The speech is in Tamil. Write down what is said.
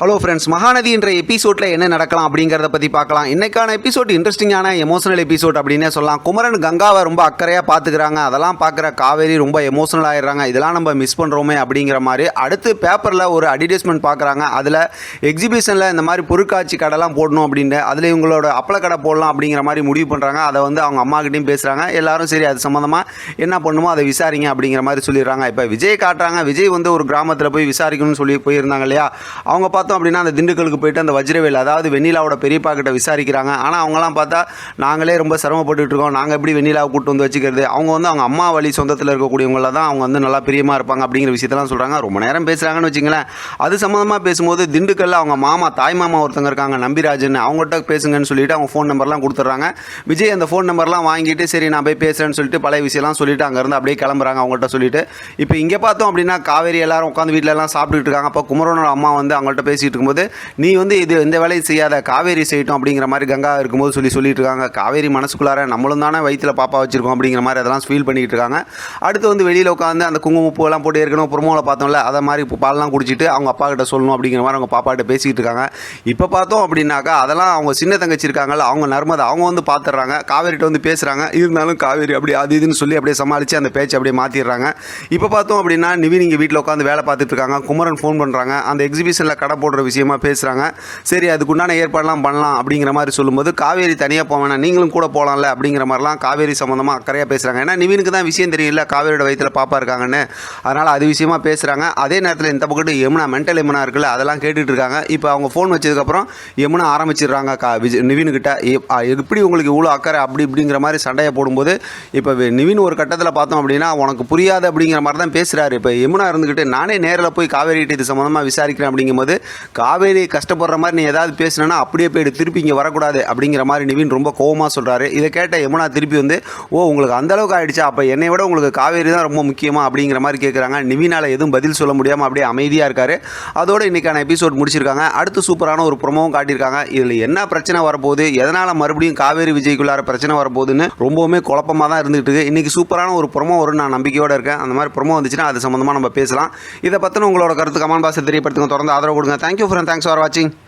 ஹலோ ஃப்ரெண்ட்ஸ், மகாநதி என்ற எபிசோடில் என்ன நடக்கலாம் அப்படிங்கிறத பற்றி பார்க்கலாம். இன்றைக்கான எபிசோட் இன்ட்ரெஸ்டிங்கான எமோஷனல் எபிசோட் அப்படின்னே சொல்லலாம். குமரன் கங்காவை ரொம்ப அக்கறையாக பார்த்துக்கிறாங்க. அதெல்லாம் பார்க்குற காவேரி ரொம்ப எமோஷனல் ஆகிடுறாங்க. இதெல்லாம் நம்ம மிஸ் பண்ணுறோமே அப்படிங்கிற மாதிரி. அடுத்து பேப்பரில் ஒரு அட்வர்டைஸ்மெண்ட் பார்க்குறாங்க. அதில் எக்ஸிபிஷனில் இந்த மாதிரி பொருட்காட்சி கடைலாம் போடணும் அப்படின்னு, அதில் இவங்களோட அப்பள கடை போடலாம் அப்படிங்கிற மாதிரி முடிவு பண்ணுறாங்க. அதை அவங்க அம்மாக்கிட்டையும் பேசுகிறாங்க. எல்லாரும் சரி அது சம்மந்தமாக என்ன பண்ணுமோ அதை விசாரிங்க அப்படிங்கிற மாதிரி சொல்லிடுறாங்க. இப்போ விஜய் காட்டுறாங்க. விஜய் ஒரு கிராமத்தில் போய் விசாரிக்கணும்னு சொல்லி போயிருந்தாங்க இல்லையா. அவங்க பார்த்தோம் அப்படின்னா அந்த திண்டுக்கலுக்கு போயிட்டு அந்த வஜ்ரவேல், அதாவது வெண்ணிலாவோட பெரியப்பா கிட்ட விசாரிக்கிறாங்க. ஆனால் அவங்களாம் பார்த்தா நாங்களே ரொம்ப சிரமப்பட்டு இருக்கோம், நாங்கள் எப்படி வெண்ணிலாவை கூட்டு வந்து வச்சுக்கிறது, அவங்க அவங்க அம்மா வழி சொந்தத்தில் இருக்கக்கூடியவங்கள தான் அவங்க நல்லா பிரியமாக இருப்பாங்க அப்படிங்கிற விஷயத்தெல்லாம் சொல்கிறாங்க. ரொம்ப நேரம் பேசுகிறாங்கன்னு வச்சுங்களேன். அது சம்மந்தமாக பேசும்போது திண்டுக்கல்ல அவங்க மாமா, தாய் மாமா ஒருத்தங்க இருக்காங்க, நம்பிராஜன், அவங்ககிட்ட பேசுங்கன்னு சொல்லிட்டு அவங்க ஃபோன் நம்பர்லாம் கொடுத்துட்றாங்க. விஜய் அந்த ஃபோன் நம்பர்லாம் வாங்கிட்டு சரி நான் போய் பேசுகிறேன்னு சொல்லிட்டு பழைய விஷயம்லாம் சொல்லிட்டு அங்கேருந்து அப்படியே கிளம்புறாங்க அவங்கள்ட்ட சொல்லிட்டு. இப்போ இங்கே பார்த்தோம் அப்படின்னா காவேரி எல்லாரும் உட்காந்து வீட்டில் எல்லாம் சாப்பிட்டுட்டு இருக்காங்க. அப்போ குமரனோட அம்மா அவங்கள்ட்ட பேசிட்டு இருக்கும்போது, நீ இது இந்த வேலையை செய்யாத, காவேரி செய்யட்டும் அப்படிங்கிற மாதிரி கங்கா இருக்கும்போது சொல்லிட்டு இருக்காங்க. காவேரி மனசுக்குள்ளார நம்மளும் தானே வயிற்றில் பாப்பா வச்சிருக்கோம் அப்படிங்கிற மாதிரி அதெல்லாம் ஃபீல் பண்ணிட்டு இருக்காங்க. அடுத்து வெளியில் உட்காந்து அந்த குங்குமப்பூ எல்லாம் போட்டு ஏற்கனவே புறமோவில் பார்த்தோம்ல, அதை மாதிரி பால்லாம் குடிச்சிட்டு அவங்க அப்பா கிட்ட சொல்லணும் அப்படிங்கிற மாதிரி அவங்க பாப்பாட்ட பேசிக்கிட்டு இருக்காங்க. இப்போ பார்த்தோம் அப்படின்னாக்கா அதெல்லாம் அவங்க சின்ன தங்கச்சி இருக்காங்கல்ல, அவங்க நர்மதா, அவங்க பார்த்துடுறாங்க. காவேரிட்ட பேசுகிறாங்க. இருந்தாலும் காவேரி அப்படி அது இதுன்னு சொல்லி அப்படியே சமாளித்து அந்த பேச்சு அப்படியே மாற்றிடுறாங்க. இப்போ பார்த்தோம் அப்படின்னா நிவின் இங்கே வீட்டில் உட்காந்து வேலை பார்த்துட்டு இருக்காங்க. குமரன் ஃபோன் பண்ணுறாங்க. அந்த எக்ஸிபிஷனில் கடை போடுற விஷயமா பேசுகிறாங்க. சரி அதுக்குண்டான ஏற்பாடெல்லாம் பண்ணலாம் அப்படிங்கிற மாதிரி சொல்லும்போது, காவேரி தனியாக போவேனா, நீங்களும் கூட போகலாம்ல அப்படிங்கிற மாதிரிலாம் காவேரி சம்மந்தமாக அக்கறையாக பேசுகிறாங்க. ஏன்னா நிவினுக்கு தான் விஷயம் தெரியல, காவேரியோட வயிற்றில் பாப்பா இருக்காங்கன்னு. அதனால் அது விஷயமா பேசுகிறாங்க. அதே நேரத்தில் இந்த பக்கத்து யமுனா, மென்டல் யமுனா இருக்குல்ல, அதெல்லாம் கேட்டுட்டு இருக்காங்க. இப்போ அவங்க ஃபோன் வச்சதுக்கப்புறம் யமுனா ஆரம்பிச்சிடுறாங்க நிவின்கிட்ட, எப்படி உங்களுக்கு இவ்வளோ அக்கறை அப்படி இப்படிங்கிற மாதிரி சண்டையை போடும்போது, இப்போ நிவின் ஒரு கட்டத்தில் பார்த்தோம் அப்படின்னா உனக்கு புரியாது அப்படிங்கிற மாதிரி தான் பேசுகிறாரு. இப்போ யமுனா இருந்துக்கிட்டு நானே நேரில் போய் காவேரிகிட்ட இது சம்மந்தமாக விசாரிக்கிறேன் அப்படிங்கும்போது, காவேரி கஷ்டப்படுற மாதிரி நீ ஏதாவது பேசினா அப்படியே போய்ட்டு திருப்பி இங்கே வரக்கூடாது அப்படிங்கிற மாதிரி நிவின் ரொம்ப கோவமாக சொல்கிறாரு. இதை கேட்ட யமுனா திருப்பி ஓ உங்களுக்கு அந்தளவுக்கு ஆகிடுச்சா, அப்போ என்னை விட உங்களுக்கு காவேரி தான் ரொம்ப முக்கியமாக அப்படிங்கிற மாதிரி கேட்குறாங்க. நிவினால் எதுவும் பதில் சொல்ல முடியாமல் அப்படியே அமைதியாக இருக்கார். அதோடு இன்றைக்கான எபிசோட் முடிச்சிருக்காங்க. அடுத்து சூப்பரான ஒரு ப்ரோமோவும் காட்டியிருக்காங்க. இதில் என்ன பிரச்சனை வரப்போகுது, எதனால் மறுபடியும் காவேரி விஜய்க்குள்ளார பிரச்சனை வரப்போகுதுன்னு ரொம்பவுமே குழப்பமாக தான் இருந்துகிட்டு இருக்குது. இன்றைக்கி சூப்பரான ஒரு ப்ரோமோ வரும், நான் நம்பிக்கையோடு இருக்கேன். அந்த மாதிரி ப்ரோமோ வந்துச்சுன்னா அது சம்மந்தமாக நம்ம பேசலாம். இதை பற்றின உங்களோட கருத்து கமெண்ட் பாக்ஸில் தெரியப்படுத்துங்க. தொடர்ந்து ஆதரவு கொடுங்க. தேங்க்யூ ஃப்ரெண்ட், தேங்க்ஸ் ஃபார் வாட்சிங்.